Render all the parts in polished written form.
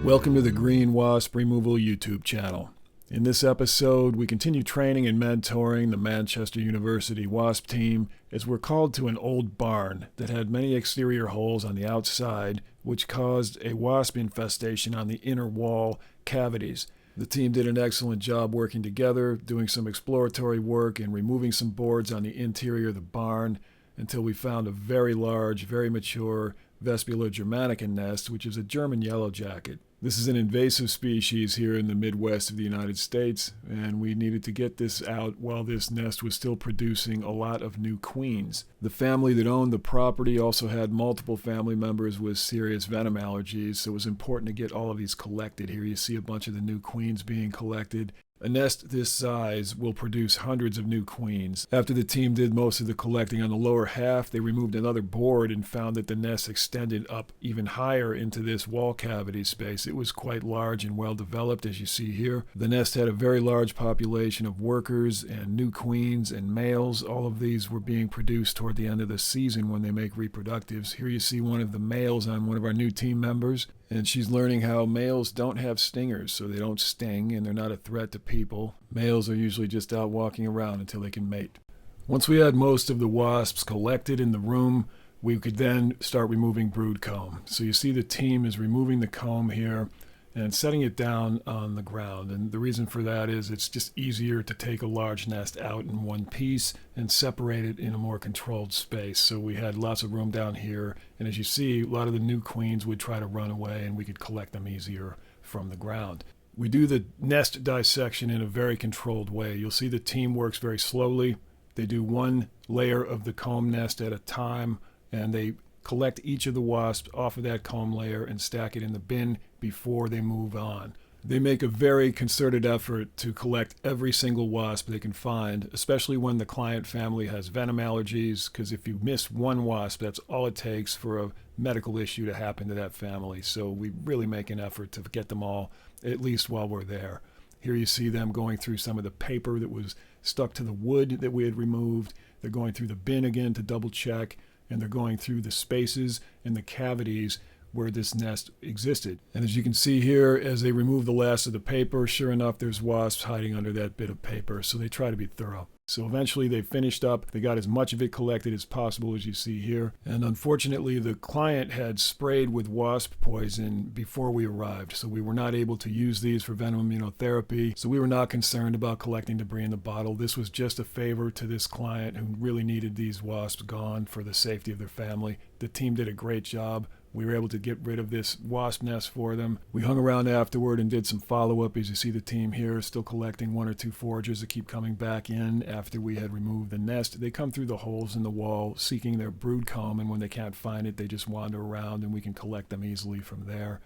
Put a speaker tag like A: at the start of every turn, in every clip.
A: Welcome to the Green Wasp Removal YouTube channel. In this episode, we continue training and mentoring the Manchester University Wasp Team as we're called to an old barn that had many exterior holes on the outside, which caused a wasp infestation on the inner wall cavities. The team did an excellent job working together, doing some exploratory work and removing some boards on the interior of the barn until we found a very large, very mature Vespula germanica nest, which is a German Yellowjacket. This is an invasive species here in the Midwest of the United States, and we needed to get this out while this nest was still producing a lot of new queens. The family that owned the property also had multiple family members with serious venom allergies, so it was important to get all of these collected. Here you see a bunch of the new queens being collected. A nest this size will produce hundreds of new queens. After the team did most of the collecting on the lower half, they removed another board and found that the nest extended up even higher into this wall cavity space. It was quite large and well developed, as you see here. The nest had a very large population of workers and new queens and males. All of these were being produced toward the end of the season when they make reproductives. Here you see one of the males on one of our new team members. And she's learning how males don't have stingers, so they don't sting and they're not a threat to people. Males are usually just out walking around until they can mate. Once we had most of the wasps collected in the room, we could then start removing brood comb. So you see the team is removing the comb here and setting it down on the ground. And the reason for that is it's just easier to take a large nest out in one piece and separate it in a more controlled space. So we had lots of room down here. And as you see, a lot of the new queens would try to run away and we could collect them easier from the ground. We do the nest dissection in a very controlled way. You'll see the team works very slowly. They do one layer of the comb nest at a time, and they collect each of the wasps off of that comb layer and stack it in the bin before they move on. They make a very concerted effort to collect every single wasp they can find, especially when the client family has venom allergies, because if you miss one wasp, that's all it takes for a medical issue to happen to that family. So we really make an effort to get them all, at least while we're there. Here you see them going through some of the paper that was stuck to the wood that we had removed. They're going through the bin again to double check, and they're going through the spaces and the cavities where this nest existed. And as you can see here, as they remove the last of the paper, sure enough, there's wasps hiding under that bit of paper. So they try to be thorough. So eventually they finished up. They got as much of it collected as possible, as you see here. And unfortunately, the client had sprayed with wasp poison before we arrived. So we were not able to use these for Venom Immunotherapy. So we were not concerned about collecting debris in the bottle. This was just a favor to this client who really needed these wasps gone for the safety of their family. The team did a great job. We were able to get rid of this wasp nest for them. We hung around afterward and did some follow-up. As you see the team here still collecting one or two foragers that keep coming back in after we had removed the nest. They come through the holes in the wall seeking their brood comb, and when they can't find it, they just wander around and we can collect them easily from there.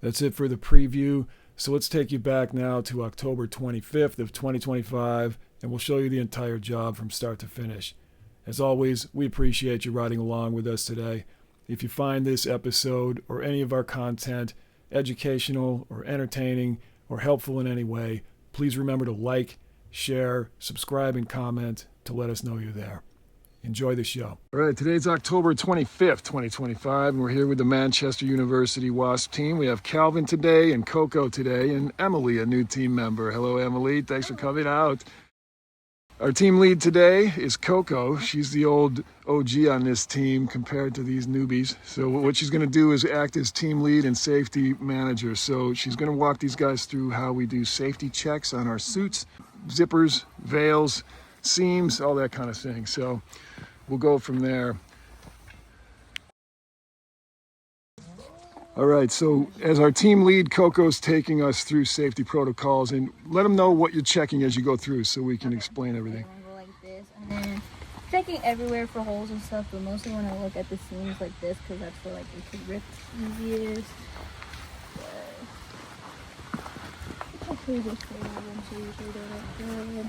A: That's it for the preview. So let's take you back now to October 25th of 2025, and we'll show you the entire job from start to finish. As always, we appreciate you riding along with us today. If you find this episode or any of our content educational or entertaining or helpful in any way, please remember to like, share, subscribe, and comment to let us know you're there. Enjoy the show. All right, today's October 25th, 2025, and we're here with the Manchester University Wasp Team. We have Calvin today and Coco today, and Emily, a new team member. Hello, Emily. Thanks for coming out. Our team lead today is Coco. She's the old OG on this team compared to these newbies. So what she's going to do is act as team lead and safety manager. So she's going to walk these guys through how we do safety checks on our suits, zippers, veils, seams, all that kind of thing. So we'll go from there. All right, so as our team lead, Coco's taking us through safety protocols, and let them know what you're checking as you go through so we can explain everything.
B: I'm gonna go like this, and then checking everywhere for holes and stuff, but mostly when I look at the seams like this, because that's where like it could rip easiest. But hopefully this thing eventually usually don't look good.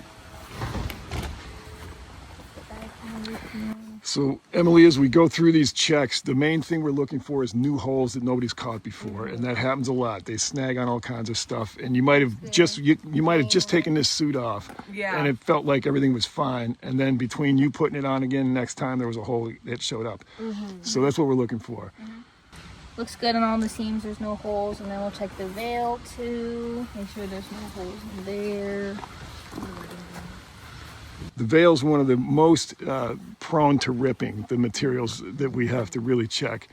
A: So Emily, as we go through these checks, the main thing we're looking for is new holes that nobody's caught before, and that happens a lot. They snag on all kinds of stuff, and you might have just taken this suit off, and it felt like everything was fine, and then between you putting it on again next time, there was a hole that showed up. So that's what we're looking for.
B: Looks good on all the seams, there's no holes. And then we'll check the veil too. Make sure there's no holes in there.
A: The veil is one of the most prone to ripping, the materials that we have to really check.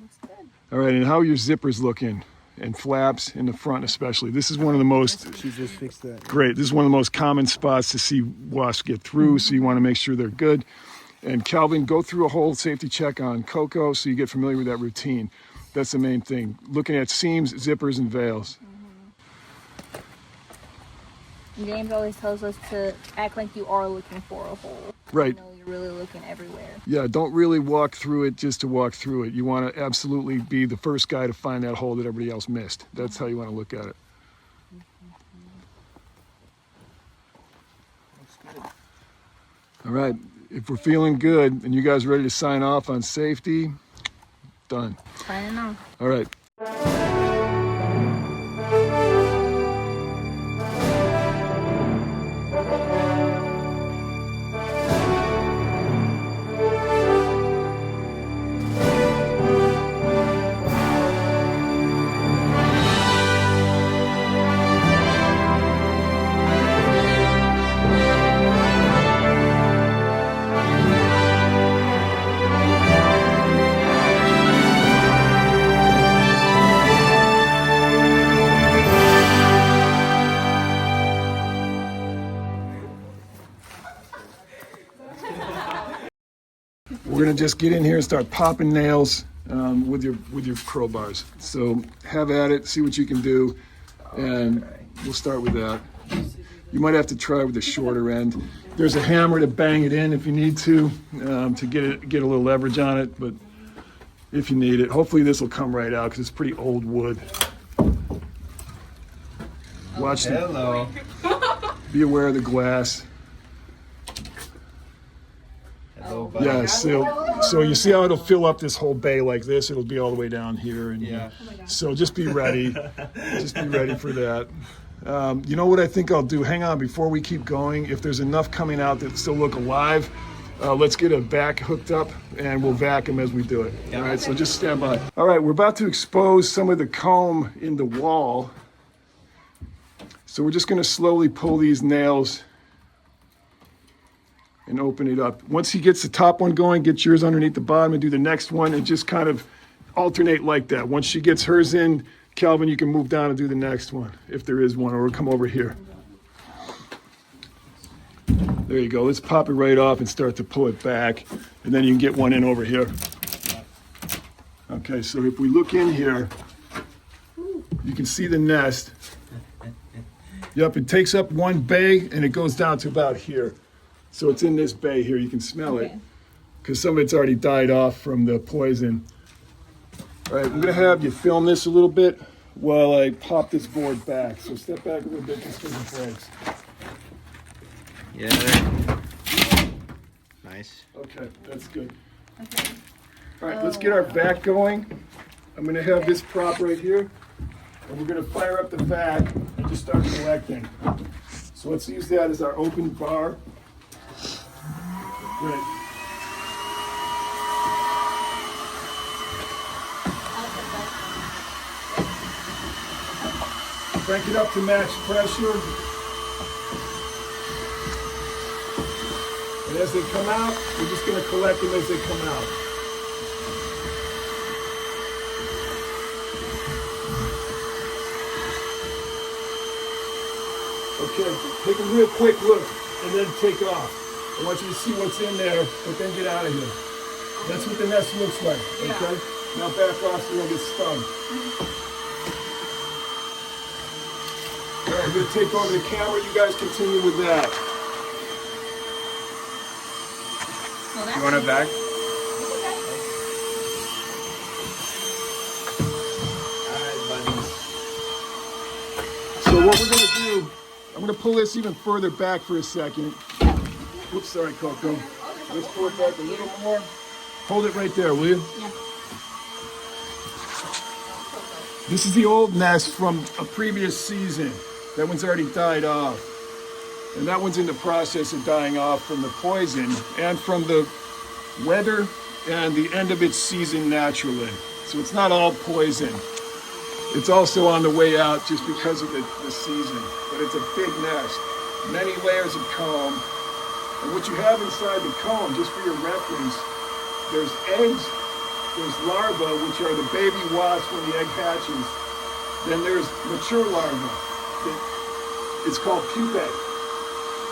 B: Looks good.
A: All right, and how are your zippers looking? And flaps in the front especially. This is one of the most...
C: She just fixed that.
A: Great. This is one of the most common spots to see wasps get through, so you want to make sure they're good. And Calvin, go through a whole safety check on Coco so you get familiar with that routine. That's the main thing. Looking at seams, zippers, and veils.
B: James always tells us to act like you are looking for a hole.
A: Right.
B: You know, you're really looking everywhere.
A: Yeah, don't really walk through it just to walk through it. You want to absolutely be the first guy to find that hole that everybody else missed. That's how you want to look at it. All right, if we're feeling good and you guys ready to sign off on safety, done.
B: Signing off.
A: All right. We're gonna just get in here and start popping nails with your crowbars. So have at it, see what you can do, and we'll start with that. You might have to try with the shorter end. There's a hammer to bang it in if you need to get a little leverage on it, but if you need it, hopefully this will come right out because it's pretty old wood. Watch
C: Hello.
A: Be aware of the glass. Yeah, so you see how it'll fill up this whole bay like this? It'll be all the way down here. And
C: Yeah.
A: So just be ready. Just be ready for that. You know what I think I'll do? Hang on, before we keep going, if there's enough coming out that still look alive, let's get a vac hooked up and we'll vacuum as we do it. All right, so just stand by. All right, we're about to expose some of the comb in the wall. So we're just gonna slowly pull these nails and open it up. Once he gets the top one going, get yours underneath the bottom and do the next one and just kind of alternate like that. Once she gets hers in, Calvin, you can move down and do the next one, if there is one, or come over here. There you go. Let's pop it right off and start to pull it back, and then you can get one in over here. Okay, so if we look in here, you can see the nest. Yep, it takes up one bay, and it goes down to about here. So it's in this bay here. You can smell it, because some of it's already died off from the poison. All right, I'm going to have you film this a little bit while I pop this board back. So step back a little bit just for the breaks.
C: Yeah. Nice.
A: Okay, that's good.
B: Okay.
A: All right, let's get our vac going. I'm going to have this prop right here, and we're going to fire up the vac and just start collecting. So let's use that as our open bar. Great. Crank it up to max pressure. And as they come out, we're just going to collect them as they come out. Okay, take a real quick look and then take off. I want you to see what's in there, but then get out of here. That's what the nest looks like, okay? Now back off so you don't get stung. All right, I'm going to take over the camera. You guys continue with that.
C: You want it back?
A: So what we're going to do, I'm going to pull this even further back for a second. Oops, sorry, Coco. Let's pull it back a little more. Hold it right there, will you?
B: Yeah.
A: This is the old nest from a previous season. That one's already died off. And that one's in the process of dying off from the poison and from the weather and the end of its season naturally. So it's not all poison. It's also on the way out just because of the season. But it's a big nest. Many layers of comb. And what you have inside the comb, just for your reference, there's eggs, there's larvae, which are the baby wasps when the egg hatches. Then there's mature larvae. It's called pupae.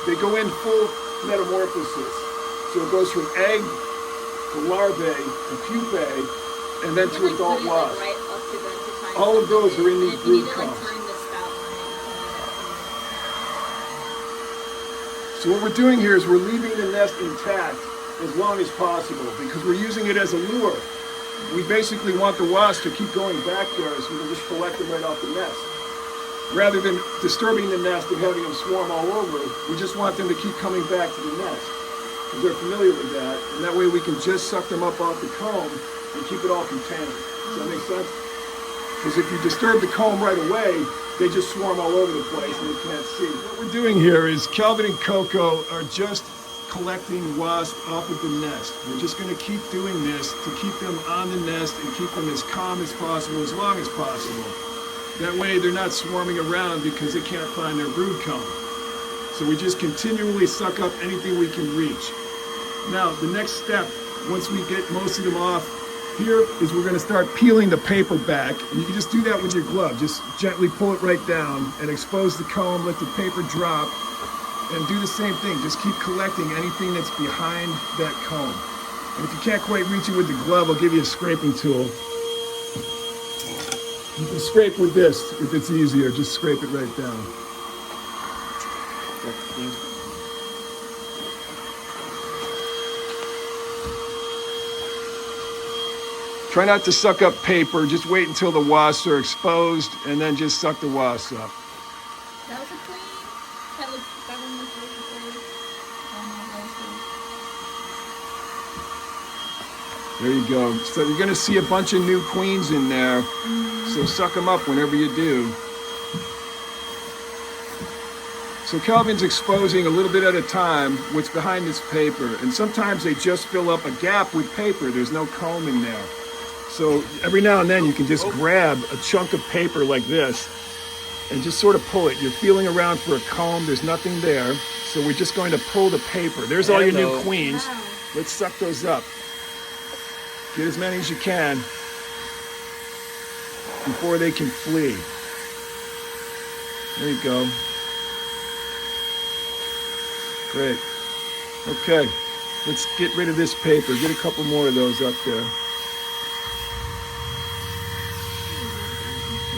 A: They go in full metamorphosis. So it goes from egg to larvae to pupae, and then to adult wasp. All of those are in these brood combs. So what we're doing here is we're leaving the nest intact as long as possible because we're using it as a lure. We basically want the wasps to keep going back there so we can just collect them right off the nest. Rather than disturbing the nest and having them swarm all over, we just want them to keep coming back to the nest because they're familiar with that. And that way we can just suck them up off the comb and keep it all contained. Does that make sense? Because if you disturb the comb right away, they just swarm all over the place and they can't see. What we're doing here is Calvin and Coco are just collecting wasps off of the nest. We're just going to keep doing this to keep them on the nest and keep them as calm as possible, as long as possible. That way they're not swarming around because they can't find their brood comb. So we just continually suck up anything we can reach. Now, the next step, once we get most of them off, here is we're going to start peeling the paper back. And you can just do that with your glove. Just gently pull it right down and expose the comb, let the paper drop, and do the same thing. Just keep collecting anything that's behind that comb. And if you can't quite reach it with the glove, I'll give you a scraping tool. You can scrape with this if it's easier. Just scrape it right down. Try not to suck up paper. Just wait until the wasps are exposed and then just suck the wasps up.
B: That was a queen. That one was really good.
A: There you go. So you're going to see a bunch of new queens in there. So suck them up whenever you do. So Calvin's exposing a little bit at a time what's behind this paper. And sometimes they just fill up a gap with paper. There's no comb in there. So every now and then you can just grab a chunk of paper like this and just sort of pull it. You're feeling around for a comb. There's nothing there. So we're just going to pull the paper. There's all your new queens.
B: Wow.
A: Let's suck those up. Get as many as you can before they can flee. There you go. Great. Okay, let's get rid of this paper. Get a couple more of those up there.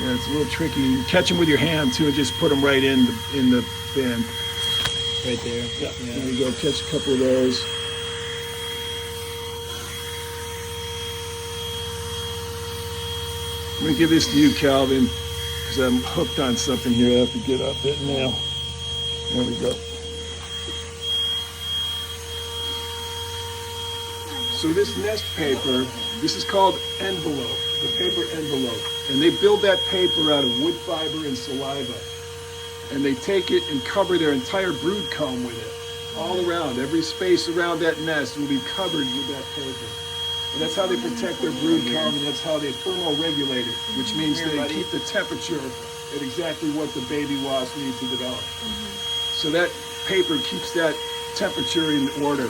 A: Yeah, it's a little tricky. You can catch them with your hand too and just put them right in the bin.
C: Right there.
A: Yeah. There you go. Catch a couple of those. I'm going to give this to you, Calvin, because I'm hooked on something here. I have to get up it now. There we go. So this nest paper, this is called envelope, the paper envelope. And they build that paper out of wood fiber and saliva. And they take it and cover their entire brood comb with it. All around, every space around that nest will be covered with that paper. And that's how they protect their brood comb, and that's how they thermoregulate it, which means they keep the temperature at exactly what the baby wasp needs to develop. So that paper keeps that temperature in order.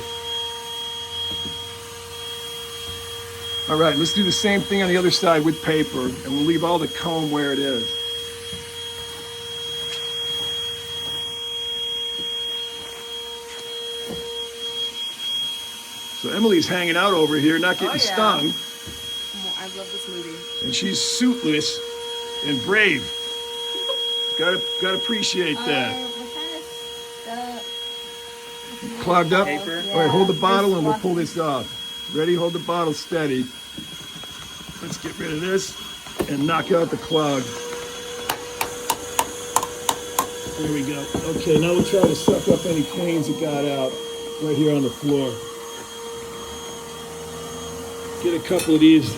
A: All right, let's do the same thing on the other side with paper, and we'll leave all the comb where it is. So Emily's hanging out over here, not getting stung.
D: Oh, I love this movie.
A: And she's suitless and brave. Gotta appreciate that. Clogged up?
C: Paper.
A: All right, hold the bottle and we'll pull this off. Ready? Hold the bottle steady. Let's get rid of this and knock out the clog. There we go. Okay, now we'll try to suck up any queens that got out right here on the floor. Get a couple of these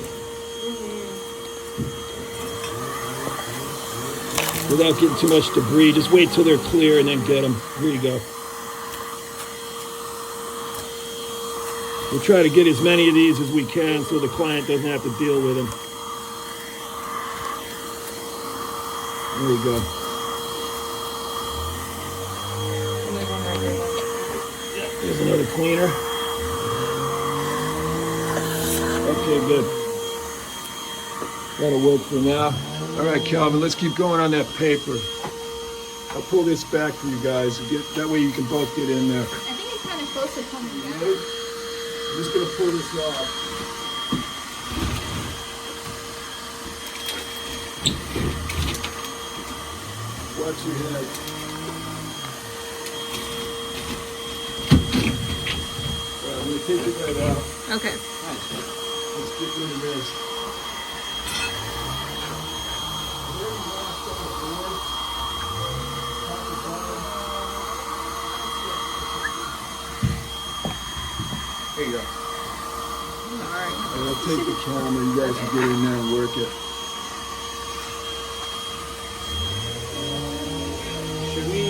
A: without getting too much debris. Just wait till they're clear and then get them. Here you go. We'll try to get as many of these as we can so the client doesn't have to deal with them. There you go.
D: And there's one right there.
A: Here's another cleaner. Okay, good. That'll work for now. All right, Calvin, let's keep going on that paper. I'll pull this back for you guys. That way you can both get in there.
B: I think it's kind of close to coming down.
A: I'm just going to pull this off. Watch your head. All right, I'm going to take it right out.
B: Okay.
A: Let's get rid of this. There you go.
B: Alright.
A: And I'll take the camera. You guys can get in there and work it.
C: Should we?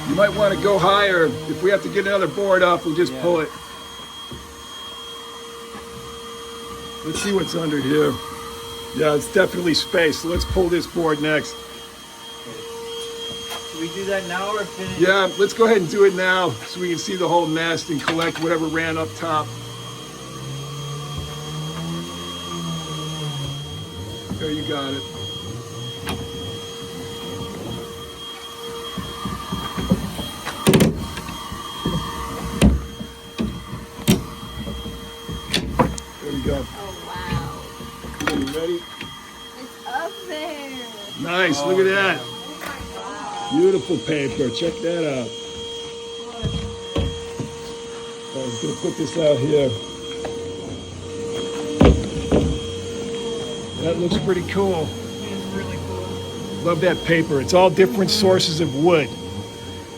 A: You might want to go higher. If we have to get another board up, we'll just pull it. Let's see what's under here. Yeah, it's definitely space. So let's pull this board next.
C: Should we do that now or finish?
A: Yeah, let's go ahead and do it now so we can see the whole nest and collect whatever ran up top. There, you got it. There we go.
B: Oh, wow.
A: Are you ready?
B: It's up there.
A: Nice, look at that.
B: Oh, my God.
A: Beautiful paper, check that out. I'm gonna put this out here. That looks pretty cool.
C: It's really cool.
A: Love that paper. It's all different sources of wood.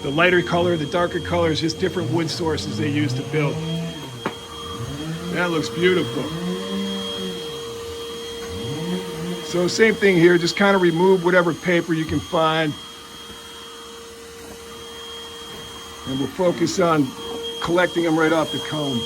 A: The lighter color, the darker color is just different wood sources they use to build. That looks beautiful. So same thing here, just kind of remove whatever paper you can find. And we'll focus on collecting them right off the comb.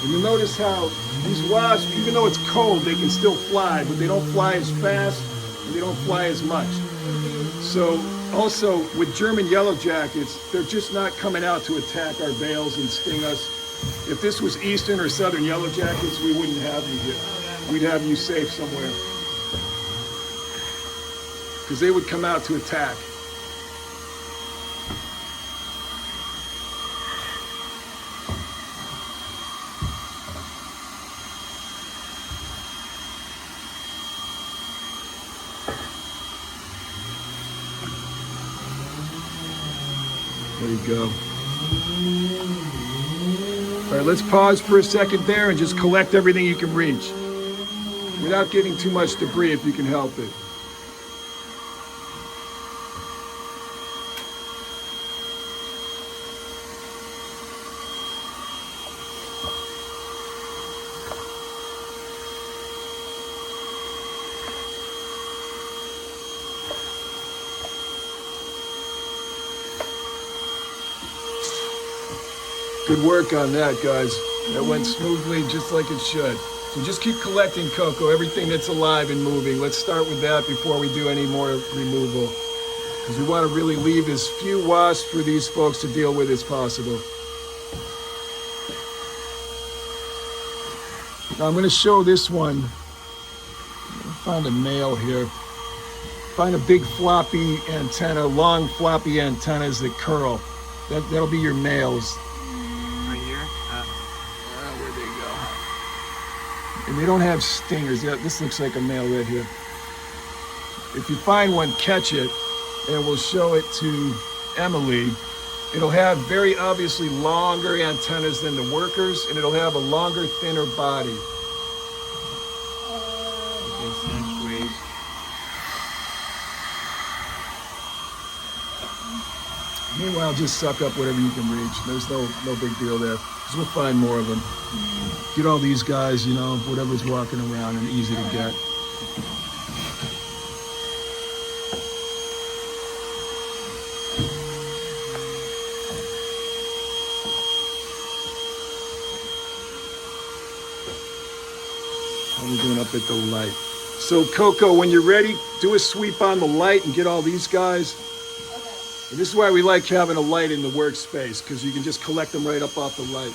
A: And you'll notice how these wasps, even though it's cold, they can still fly, but they don't fly as fast and they don't fly as much. So also with German Yellowjackets, they're just not coming out to attack our bales and sting us. If this was Eastern or Southern Yellowjackets, we wouldn't have you here. We'd have you safe somewhere. Because they would come out to attack. There you go. All right, let's pause for a second there and just collect everything you can reach without getting too much debris if you can help it. Good work on that, guys. That went smoothly, just like it should. So just keep collecting, Coco, everything that's alive and moving. Let's start with that before we do any more removal. Because we want to really leave as few wasps for these folks to deal with as possible. Now I'm going to show this one. Find a male here. Find a big floppy antenna, long floppy antennas that curl. That'll be your males. Where'd they go? And they don't have stingers. Yeah, this looks like a male right here. If you find one, catch it, and we'll show it to Emily. It'll have very obviously longer antennas than the workers, and it'll have a longer, thinner body. Meanwhile, just suck up whatever you can reach. There's no big deal there. Because we'll find more of them. Get all these guys, you know, whatever's walking around and easy to get. at the light. So Coco, when you're ready, do a sweep on the light and get all these guys.
B: Okay.
A: And this is why we like having a light in the workspace, because you can just collect them right up off the light.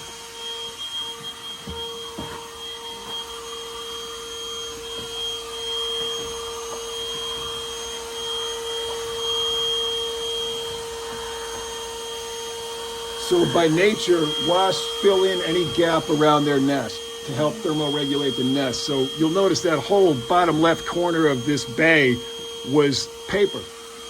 A: So by nature, wasps fill in any gap around their nest to help thermoregulate the nest. So you'll notice that whole bottom left corner of this bay was paper,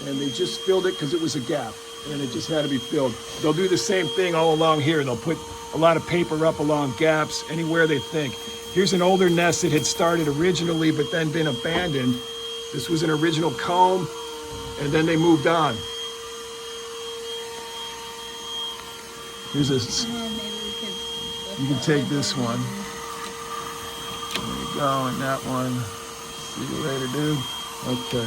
A: and they just filled it because it was a gap, and it just had to be filled. They'll do the same thing all along here. They'll put a lot of paper up along gaps, anywhere they think. Here's an older nest that had started originally but then been abandoned. This was an original comb, and then they moved on. Here's this.
B: And then maybe we could lift
A: You can
B: that
A: take
B: lid
A: this
B: over.
A: one. There you go, and that one. See you later, dude. Okay.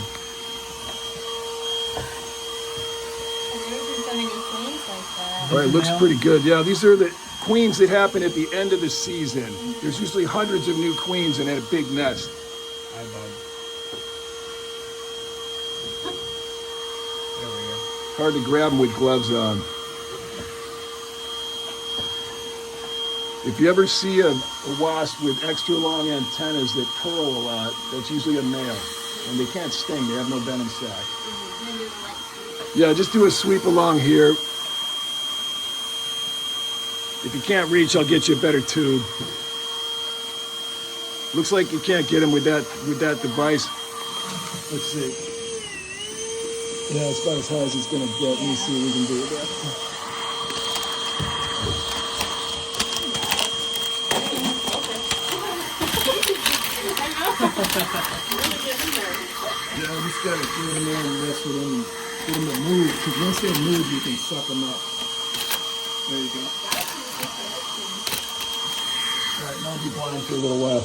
B: I've never seen so many queens like that.
A: All right, looks pretty good. Yeah, these are the queens that happen at the end of the season. There's usually hundreds of new queens in a big nest.
C: Hi, bud. There we go.
A: Hard to grab them with gloves on. If you ever see a wasp with extra long antennas that curl a lot, that's usually a male. And they can't sting, they have no venom sac.
B: Maybe a light sweep.
A: Yeah, just do a sweep along here. If you can't reach, I'll get you a better tube. Looks like you can't get them with that device. Let's see. Yeah, it's about as high as it's gonna get. Let me see what we can do with that. Yeah, we just gotta get in there and mess with them and get them to move. Because once they move, you can suck them up. There you go. All right, now I'll be blind for a little while.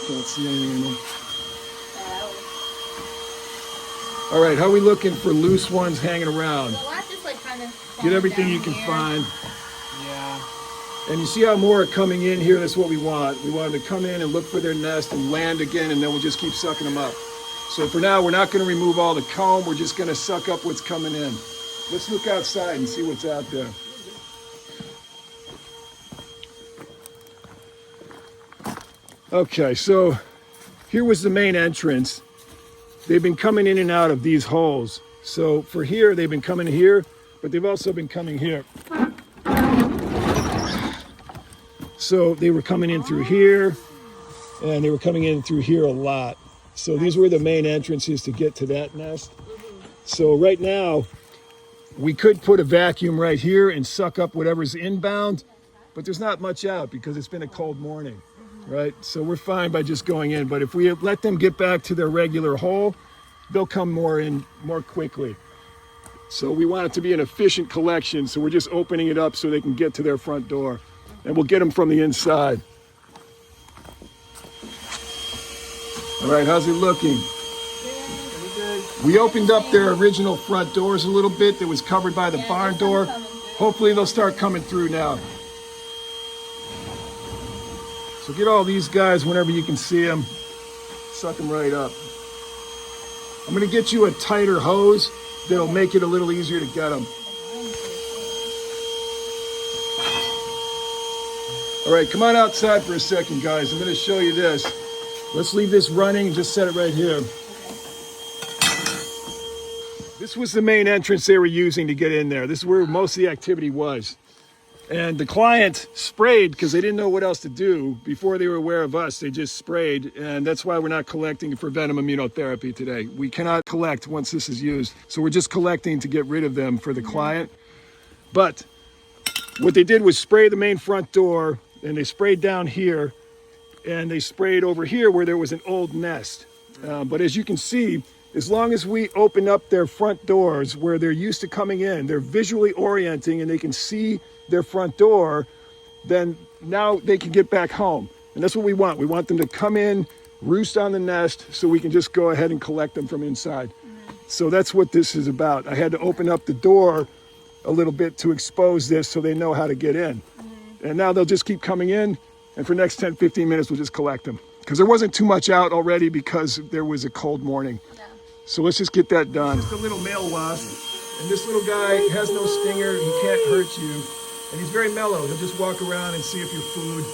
A: Can't see anything anymore. All right, how are we looking for loose ones hanging around?
B: The last is like kind of
A: Get everything
B: down
A: you can
B: here.
A: find.
C: Yeah.
A: And you see how more are coming in here? That's what we want. We want them to come in and look for their nest and land again, and then we'll just keep sucking them up. So for now, we're not going to remove all the comb. We're just going to suck up what's coming in. Let's look outside and see what's out there. Okay, so here was the main entrance. They've been coming in and out of these holes. So for here, they've been coming here, but they've also been coming here. So they were coming in through here, and they were coming in through here a lot. So these were the main entrances to get to that nest. So right now, we could put a vacuum right here and suck up whatever's inbound, but there's not much out because it's been a cold morning, right? So we're fine by just going in, but if we let them get back to their regular hole, they'll come more in more quickly. So we want it to be an efficient collection, so we're just opening it up so they can get to their front door. And we'll get them from the inside. All right, how's it looking? We opened up their original front doors a little bit that was covered by the barn door. Hopefully they'll start coming through now. So get all these guys whenever you can see them. Suck them right up. I'm gonna get you a tighter hose that'll make it a little easier to get them. All right, come on outside for a second, guys. I'm going to show you this. Let's leave this running and just set it right here. This was the main entrance they were using to get in there. This is where most of the activity was. And the client sprayed because they didn't know what else to do. Before they were aware of us, they just sprayed. And that's why we're not collecting for Venom Immunotherapy today. We cannot collect once this is used. So we're just collecting to get rid of them for the client. But what they did was spray the main front door, and they sprayed down here, and they sprayed over here where there was an old nest. But as you can see, as long as we open up their front doors where they're used to coming in, they're visually orienting and they can see their front door, then now they can get back home. And that's what we want. We want them to come in, roost on the nest, so we can just go ahead and collect them from inside. So that's what this is about. I had to open up the door a little bit to expose this so they know how to get in. And now they'll just keep coming in, and for the next 10, 15 minutes, we'll just collect them. because there wasn't too much out already because there was a cold morning.
B: Yeah.
A: So let's just get that done. Just a little male wasp, and this little guy has no stinger. He can't hurt you, and he's very mellow. He'll just walk around and see if you're food.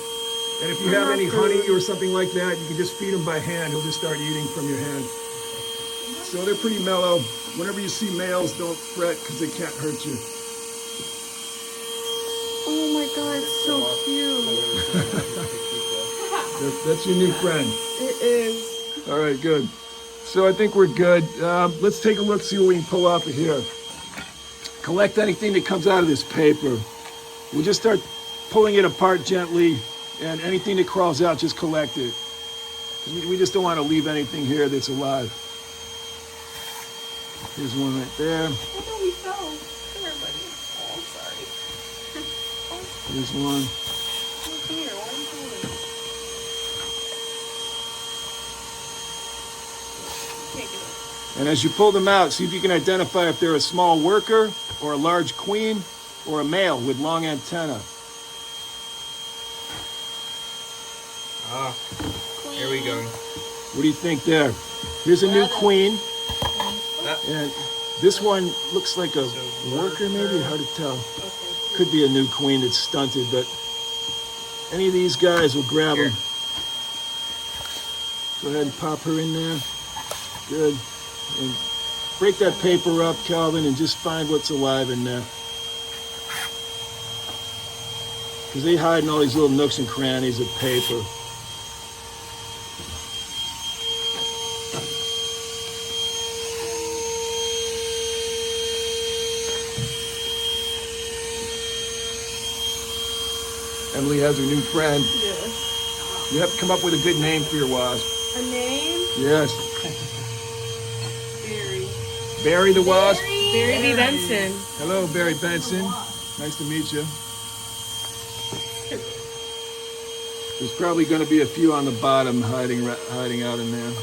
A: And if you have any honey or something like that, you can just feed him by hand. He'll just start eating from your hand. So they're pretty mellow. Whenever you see males, don't fret because they can't hurt you.
D: Oh my god, it's so cute.
A: That's your new friend.
D: It is.
A: All right, good. So I think we're good. Let's take a look, see what we can pull off of here. Collect anything that comes out of this paper. We'll just start pulling it apart gently, and anything that crawls out, just collect it. We just don't want to leave anything here that's alive. Here's one right there.
D: I thought we fell. Come here, buddy. Oh, I'm sorry.
A: Here's one.
D: Come here. What are you doing? Can't do it.
A: And as you pull them out, see if you can identify if they're a small worker or a large queen or a male with long antenna.
C: Ah, here we go.
A: What do you think there? Here's a new queen. And this one looks like a worker, maybe? Hard to tell. Could be a new queen that's stunted, but any of these guys will grab them. Go ahead and pop her in there. Good. And break that paper up, Calvin, and just find what's alive in there. Because they hide in all these little nooks and crannies of paper. Emily has her new friend.
D: Yes.
A: You have to come up with a good name for your wasp.
D: A name?
A: Yes.
D: Barry.
A: Barry the wasp.
D: Barry B. Benson.
A: Hello, Barry Benson. Nice to meet you. There's probably going to be a few on the bottom hiding out in there.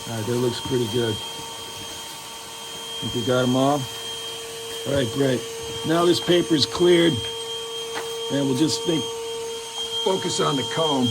A: All right, that looks pretty good. Think we got them all? All right, great. Now this paper is cleared, and we'll just focus on the comb.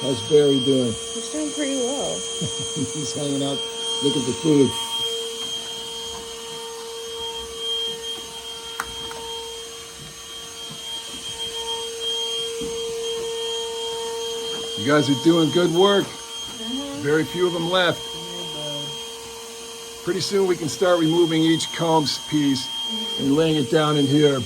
A: How's Barry doing?
D: He's doing pretty well.
A: He's hanging out looking for food. You guys are doing good work. Very few of them left. Pretty soon we can start removing each comb piece and laying it down in here.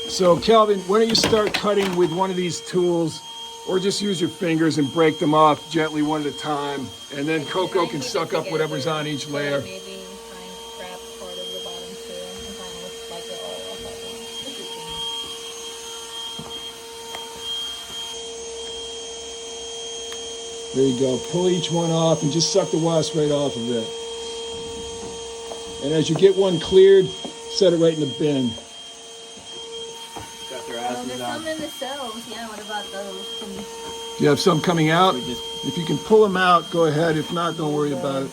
A: So Calvin, why don't you start cutting with one of these tools, or just use your fingers and break them off gently one at a time. And then Coco can suck up whatever's on each layer.
B: Maybe try and grab part of the bottom too and kind of like it all off at once.
A: There you go. Pull each one off and just suck the wasp right off of it. And as you get one cleared, set it right in the bin.
C: Got their
B: There's
C: asses out.
B: some in the cells. Yeah, what about those?
A: Do you have some coming out? If you can pull them out, go ahead. If not, don't worry about it.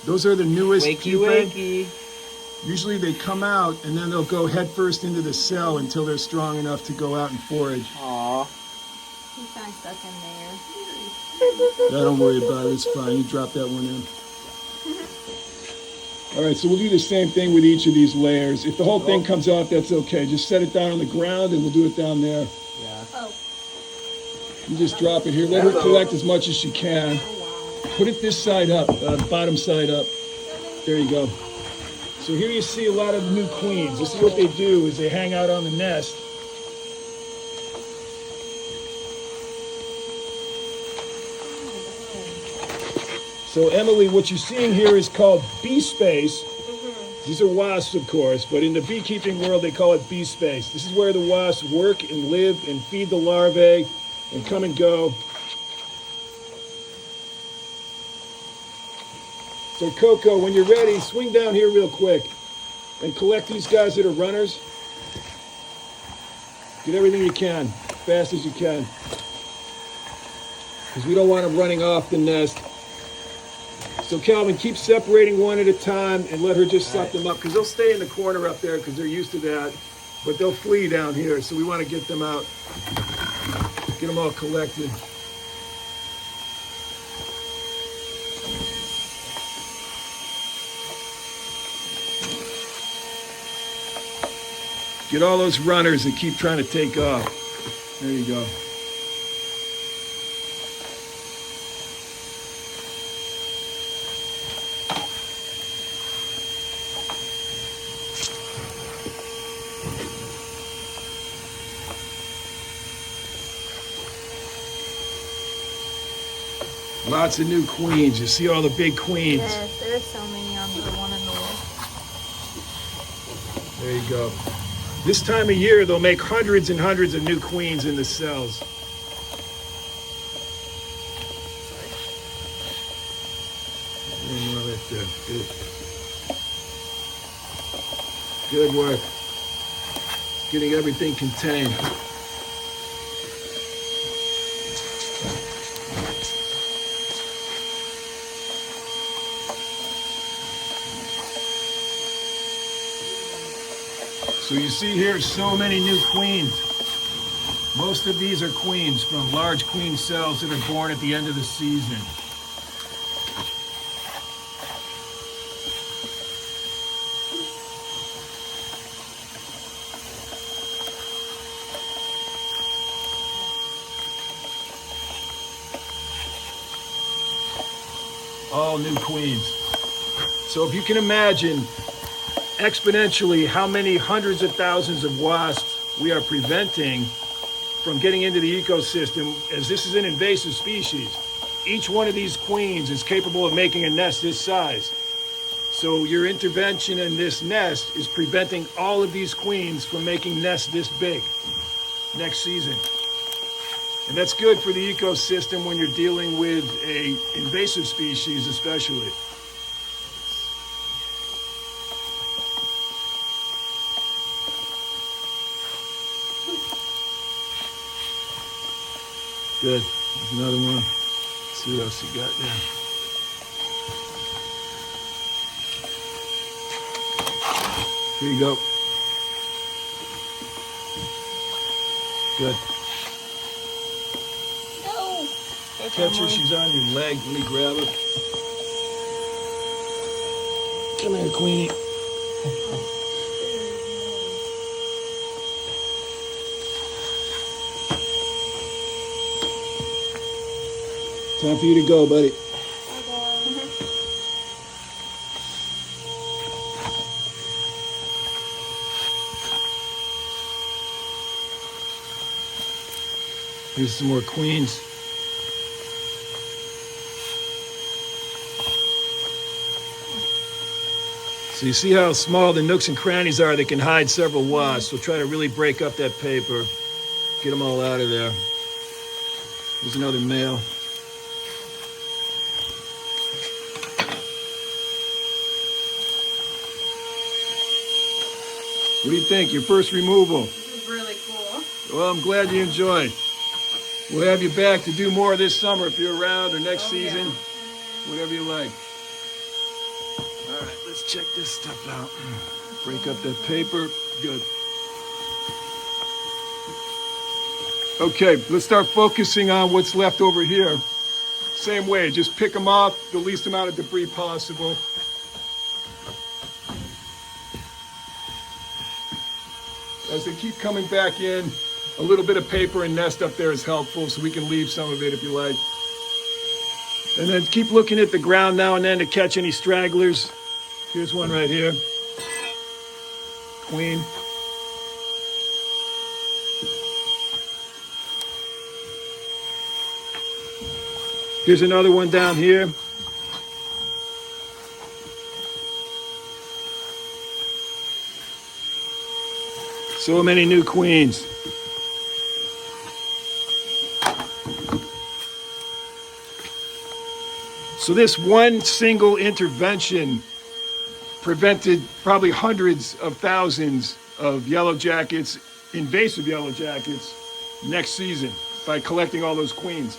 A: Those are the newest pupae.
C: Wakey.
A: Usually they come out and then they'll go head first into the cell until they're strong enough to go out and forage.
C: Aw.
B: He's kind of stuck in there.
A: Yeah, don't worry about it. It's fine. You drop that one in. All right, so we'll do the same thing with each of these layers. If the whole thing comes off, that's okay. Just set it down on the ground and we'll do it down there.
C: Yeah.
B: Oh.
A: You just drop it here. Let her collect as much as she can. Put it this side up, bottom side up. There you go. So here you see a lot of new queens. This is what they do, is they hang out on the nest. So Emily, what you're seeing here is called bee space. These are wasps, of course, but in the beekeeping world, they call it bee space. This is where the wasps work and live and feed the larvae. and come and go. So Coco, when you're ready, swing down here real quick and collect these guys that are runners. Get everything you can, fast as you can. Because we don't want them running off the nest. So Calvin, keep separating one at a time and let her just suck them up, because they'll stay in the corner up there because they're used to that, but they'll flee down here, so we want to get them out, get them all collected. Get all those runners that keep trying to take off. There you go. Lots of new queens. You see all the big queens.
B: Yes, there's so many on the one in the wall.
A: There you go. This time of year, they'll make hundreds and hundreds of new queens in the cells. One more right there. Good. Good work. Getting everything contained. So you see here so many new queens. Most of these are queens from large queen cells that are born at the end of the season. All new queens. So if you can imagine exponentially how many hundreds of thousands of wasps we are preventing from getting into the ecosystem, as this is an invasive species. Each one of these queens is capable of making a nest this size. So your intervention in this nest is preventing all of these queens from making nests this big next season. And that's good for the ecosystem when you're dealing with an invasive species especially. Good. There's another one. Let's see what else you got there. Here you go. Good.
B: No!
A: Catch her. She's on your leg. Let me grab her. Come here, Queenie. Time for you to go, buddy. Here's some more queens. So you see how small the nooks and crannies are that can hide several wasps. So try to really break up that paper. Get them all out of there. There's another male. What do you think? Your first removal?
D: This is really cool.
A: Well, I'm glad you enjoyed. We'll have you back to do more this summer if you're around, or next season, whatever you like. All right, let's check this stuff out. Break up that paper. Good. Okay, let's start focusing on what's left over here. Same way, just pick them off, the least amount of debris possible. As they keep coming back in, a little bit of paper and nest up there is helpful, so we can leave some of it if you like. And then keep looking at the ground now and then to catch any stragglers. Here's one right here. Queen. Here's another one down here. So many new queens. So this one single intervention prevented probably hundreds of thousands of yellow jackets, invasive yellow jackets, next season by collecting all those queens.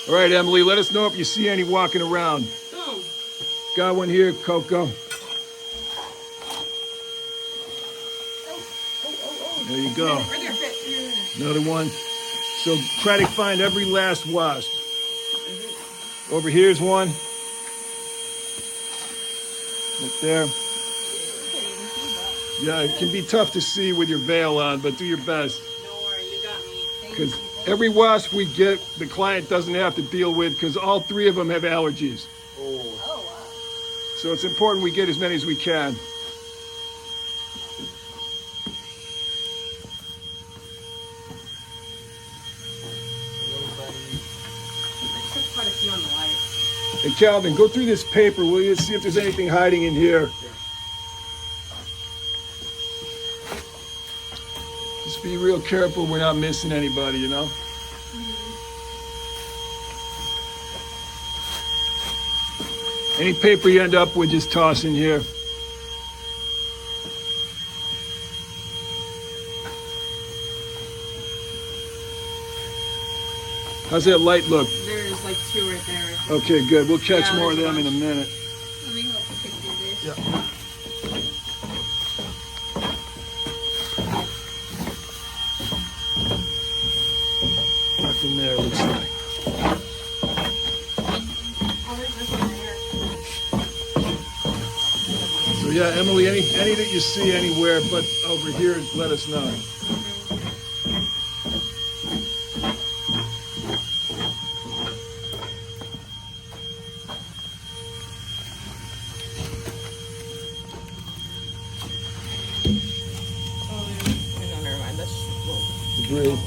A: All right, Emily, let us know if you see any walking around.
D: Oh.
A: Got one here, Coco. There you go.
D: Right there.
A: Another one. So try to find every last wasp. Over here's one. Right there. Yeah, it can be tough to see with your veil on, but do your best.
D: Don't worry, you got me.
A: Because every wasp we get, the client doesn't have to deal with because all three of them have allergies.
C: Oh.
B: Oh wow.
A: So it's important we get as many as we can.
D: I took quite a few on the light.
A: And Calvin, go through this paper, will you? See if there's anything hiding in here. Just be real careful we're not missing anybody, you know? Any paper you end up with, just toss in here. How's that light look?
D: There's like 2 right there.
A: Okay, good. We'll catch
D: Yeah,
A: more of
D: there's a
A: them in a
D: bunch.
A: minute.
B: Let me help you pick through this.
A: Yeah. Nothing there, looks like.
D: Oh, there's this one there.
A: So yeah, Emily, any that you see anywhere but over here, let us know.
D: No, never mind. That's
A: Debris.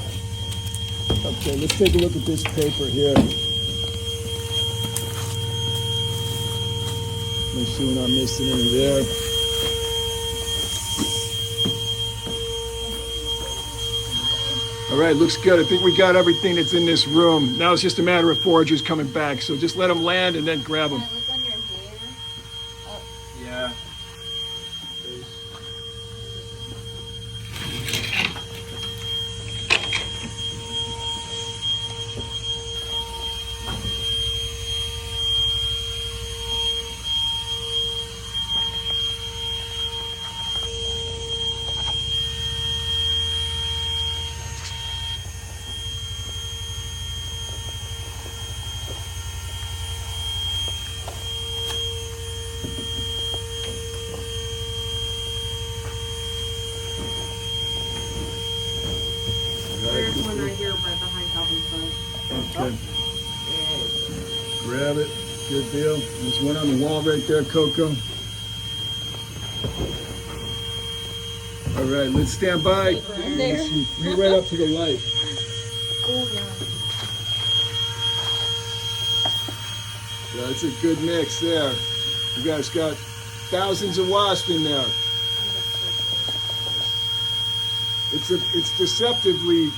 A: Okay, let's take a look at this paper here. Make sure we're not missing any there. All right, looks good. I think we got everything that's in this room. Now it's just a matter of foragers coming back. So just let them land and then grab them.
B: Can I look under here? Oh,
C: Yeah.
D: There's one right here right behind Calvin's butt.
A: Okay. Grab it. Good deal. There's one on the wall right there, Coco. All right, let's stand by.
B: in there.
A: Bring it right up to the light.
B: Oh yeah.
A: Yeah, it's a good mix there. You guys got thousands of wasps in there. It's deceptively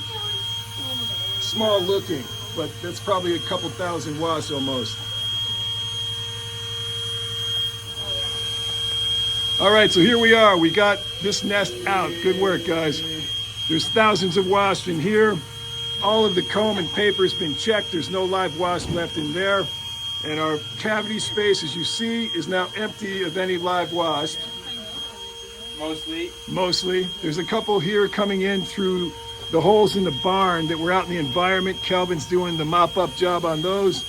A: small looking, but that's probably a couple thousand wasps almost. All right, so here we are. We got this nest out. Good work, guys. There's thousands of wasps in here. All of the comb and paper has been checked. There's no live wasp left in there. And our cavity space, as you see, is now empty of any live wasp. Mostly. There's a couple here coming in through the holes in the barn that were out in the environment. Calvin's doing the mop-up job on those.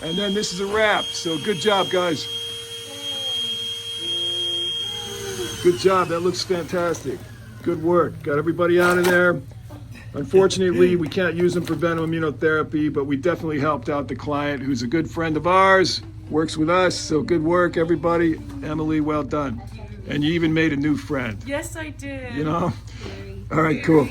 A: And then this is a wrap. So good job, guys. Good job. That looks fantastic. Good work. Got everybody out of there. Unfortunately, we can't use them for Venom Immunotherapy, but we definitely helped out the client, who's a good friend of ours, works with us. So good work, everybody. Emily, well done. And you even made a new friend,
D: Yes, I did.
A: you know? All right, cool.